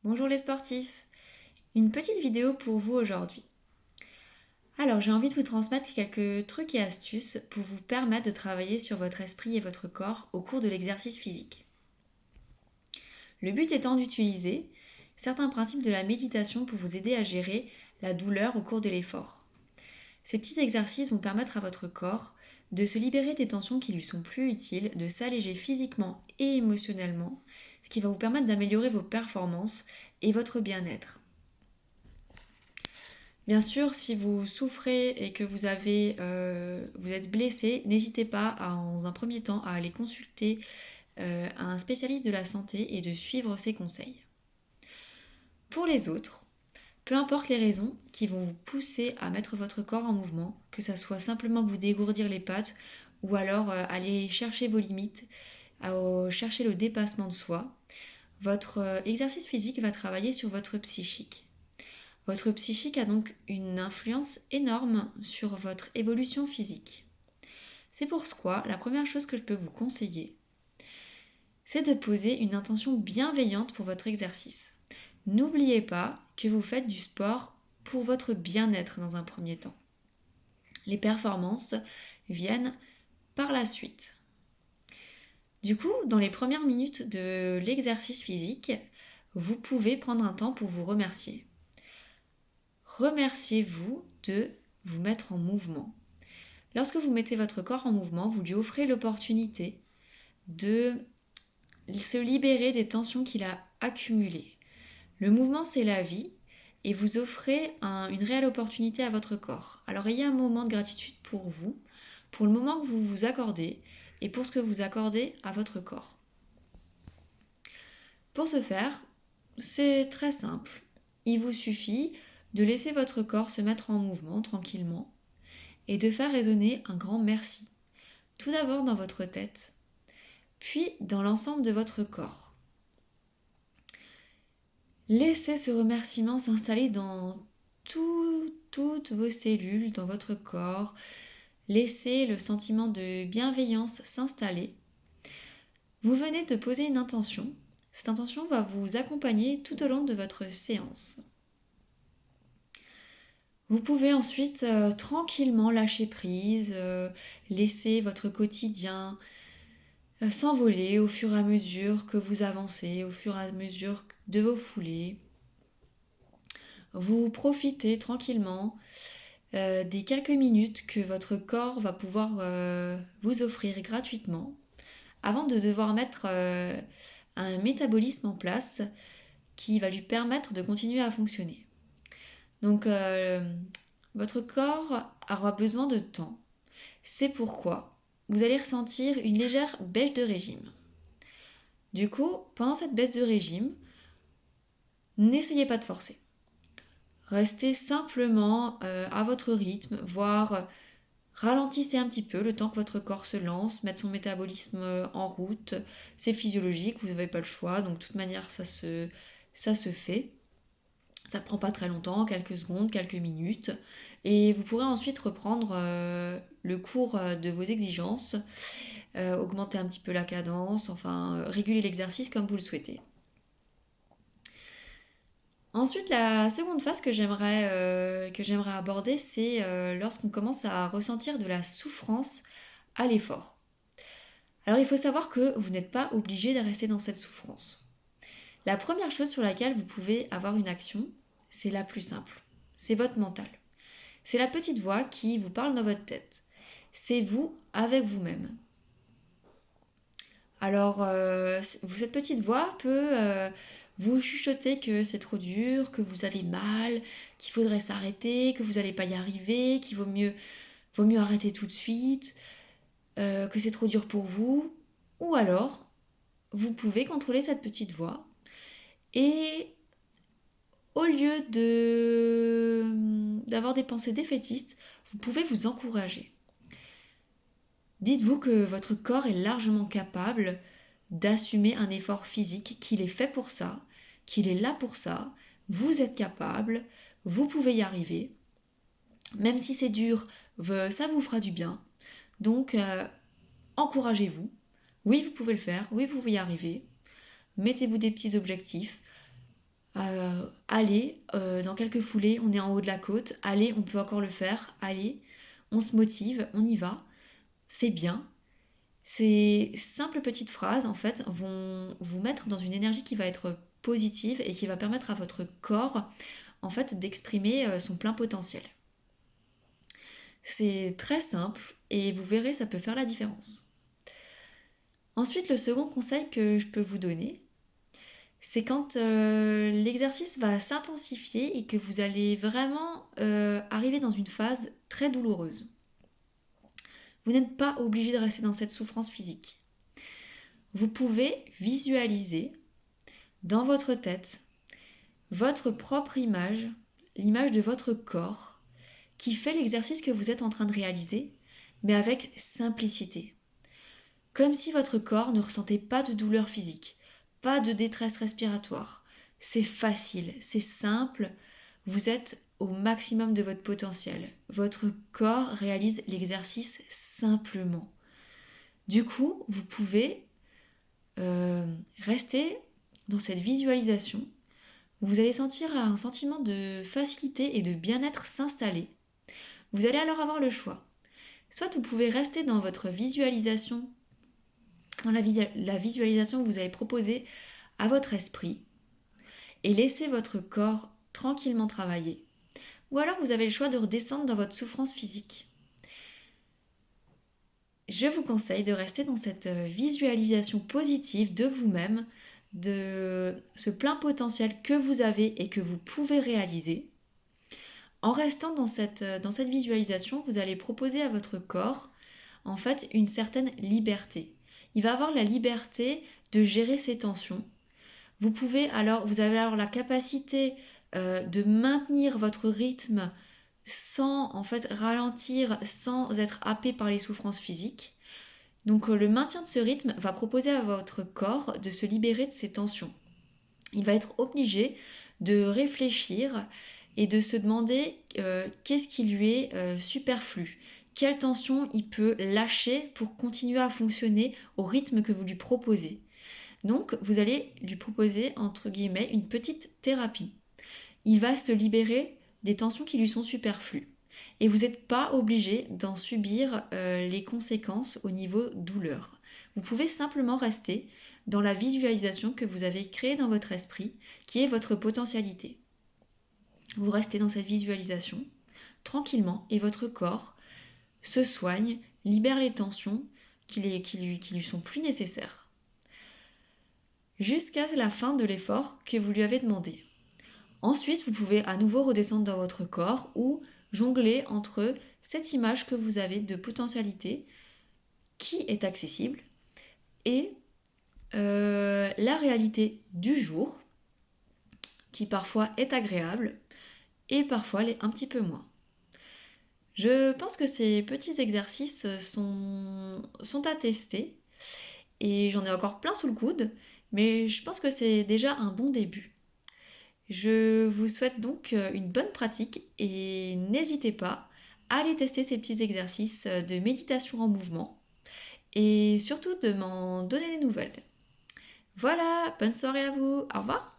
Bonjour les sportifs, une petite vidéo pour vous aujourd'hui. Alors j'ai envie de vous transmettre quelques trucs et astuces pour vous permettre de travailler sur votre esprit et votre corps au cours de l'exercice physique. Le but étant d'utiliser certains principes de la méditation pour vous aider à gérer la douleur au cours de l'effort. Ces petits exercices vont permettre à votre corps de se libérer des tensions qui lui sont plus utiles, de s'alléger physiquement et émotionnellement, ce qui va vous permettre d'améliorer vos performances et votre bien-être. Bien sûr, si vous souffrez et que vous êtes blessé, n'hésitez pas en un premier temps à aller consulter un spécialiste de la santé et de suivre ses conseils. Pour les autres, peu importe les raisons qui vont vous pousser à mettre votre corps en mouvement, que ça soit simplement vous dégourdir les pattes ou alors aller chercher vos limites, chercher le dépassement de soi, votre exercice physique va travailler sur votre psychique. Votre psychique a donc une influence énorme sur votre évolution physique. C'est pourquoi la première chose que je peux vous conseiller, c'est de poser une intention bienveillante pour votre exercice. N'oubliez pas que vous faites du sport pour votre bien-être dans un premier temps. Les performances viennent par la suite. Du coup, dans les premières minutes de l'exercice physique, vous pouvez prendre un temps pour vous remercier. Remerciez-vous de vous mettre en mouvement. Lorsque vous mettez votre corps en mouvement, vous lui offrez l'opportunité de se libérer des tensions qu'il a accumulées. Le mouvement, c'est la vie et vous offrez une réelle opportunité à votre corps. Alors ayez un moment de gratitude pour vous, pour le moment que vous vous accordez et pour ce que vous accordez à votre corps. Pour ce faire, c'est très simple. Il vous suffit de laisser votre corps se mettre en mouvement tranquillement et de faire résonner un grand merci. Tout d'abord dans votre tête, puis dans l'ensemble de votre corps. Laissez ce remerciement s'installer dans toutes vos cellules, dans votre corps. Laissez le sentiment de bienveillance s'installer. Vous venez de poser une intention. Cette intention va vous accompagner tout au long de votre séance. Vous pouvez ensuite tranquillement lâcher prise, laisser votre quotidien s'envoler au fur et à mesure que vous avancez, au fur et à mesure de vos foulées. Vous profitez tranquillement des quelques minutes que votre corps va pouvoir vous offrir gratuitement avant de devoir mettre un métabolisme en place qui va lui permettre de continuer à fonctionner. Donc votre corps aura besoin de temps. C'est pourquoi vous allez ressentir une légère baisse de régime. Du coup, pendant cette baisse de régime, n'essayez pas de forcer. Restez simplement à votre rythme, voire ralentissez un petit peu le temps que votre corps se lance, mettre son métabolisme en route. C'est physiologique, vous n'avez pas le choix, donc de toute manière ça se fait. Ça prend pas très longtemps, quelques secondes, quelques minutes. Et vous pourrez ensuite reprendre le cours de vos exigences, augmenter un petit peu la cadence, enfin réguler l'exercice comme vous le souhaitez. Ensuite, la seconde phase que j'aimerais aborder, c'est lorsqu'on commence à ressentir de la souffrance à l'effort. Alors il faut savoir que vous n'êtes pas obligé de rester dans cette souffrance. La première chose sur laquelle vous pouvez avoir une action, c'est la plus simple. C'est votre mental. C'est la petite voix qui vous parle dans votre tête. C'est vous avec vous-même. Alors, cette petite voix peut vous chuchoter que c'est trop dur, que vous avez mal, qu'il faudrait s'arrêter, que vous n'allez pas y arriver, qu'il vaut mieux arrêter tout de suite, que c'est trop dur pour vous. Ou alors, vous pouvez contrôler cette petite voix et au lieu d'avoir des pensées défaitistes, vous pouvez vous encourager. Dites-vous que votre corps est largement capable d'assumer un effort physique, qu'il est fait pour ça, qu'il est là pour ça, vous êtes capable, vous pouvez y arriver. Même si c'est dur, ça vous fera du bien. Donc, encouragez-vous. Oui, vous pouvez le faire, oui, vous pouvez y arriver. Mettez-vous des petits objectifs. Allez, dans quelques foulées, on est en haut de la côte, allez, on peut encore le faire, allez, on se motive, on y va, c'est bien. Ces simples petites phrases, en fait, vont vous mettre dans une énergie qui va être positive et qui va permettre à votre corps, en fait, d'exprimer son plein potentiel. C'est très simple et vous verrez, ça peut faire la différence. Ensuite, le second conseil que je peux vous donner, c'est quand l'exercice va s'intensifier et que vous allez vraiment arriver dans une phase très douloureuse. Vous n'êtes pas obligé de rester dans cette souffrance physique. Vous pouvez visualiser dans votre tête votre propre image, l'image de votre corps qui fait l'exercice que vous êtes en train de réaliser, mais avec simplicité. Comme si votre corps ne ressentait pas de douleur physique, pas de détresse respiratoire. C'est facile, c'est simple, vous êtes au maximum de votre potentiel. Votre corps réalise l'exercice simplement. Du coup, vous pouvez rester dans cette visualisation. Vous allez sentir un sentiment de facilité et de bien-être s'installer. Vous allez alors avoir le choix. Soit vous pouvez rester dans votre visualisation, dans la visualisation que vous avez proposée à votre esprit et laisser votre corps tranquillement travailler. Ou alors vous avez le choix de redescendre dans votre souffrance physique. Je vous conseille de rester dans cette visualisation positive de vous-même, de ce plein potentiel que vous avez et que vous pouvez réaliser. En restant dans cette visualisation, vous allez proposer à votre corps en fait une certaine liberté. Il va avoir la liberté de gérer ses tensions. Vous avez alors la capacité de maintenir votre rythme sans en fait ralentir, sans être happé par les souffrances physiques. Donc le maintien de ce rythme va proposer à votre corps de se libérer de ces tensions. Il va être obligé de réfléchir et de se demander qu'est-ce qui lui est superflu, quelle tension il peut lâcher pour continuer à fonctionner au rythme que vous lui proposez. Donc vous allez lui proposer entre guillemets une petite thérapie. Il va se libérer des tensions qui lui sont superflues. Et vous n'êtes pas obligé d'en subir les conséquences au niveau douleur. Vous pouvez simplement rester dans la visualisation que vous avez créée dans votre esprit, qui est votre potentialité. Vous restez dans cette visualisation tranquillement et votre corps se soigne, libère les tensions qui lui sont plus nécessaires. Jusqu'à la fin de l'effort que vous lui avez demandé. Ensuite, vous pouvez à nouveau redescendre dans votre corps ou jongler entre cette image que vous avez de potentialité qui est accessible et la réalité du jour qui parfois est agréable et parfois l'est un petit peu moins. Je pense que ces petits exercices sont à tester et j'en ai encore plein sous le coude, mais je pense que c'est déjà un bon début. Je vous souhaite donc une bonne pratique et n'hésitez pas à aller tester ces petits exercices de méditation en mouvement et surtout de m'en donner des nouvelles. Voilà, bonne soirée à vous, au revoir!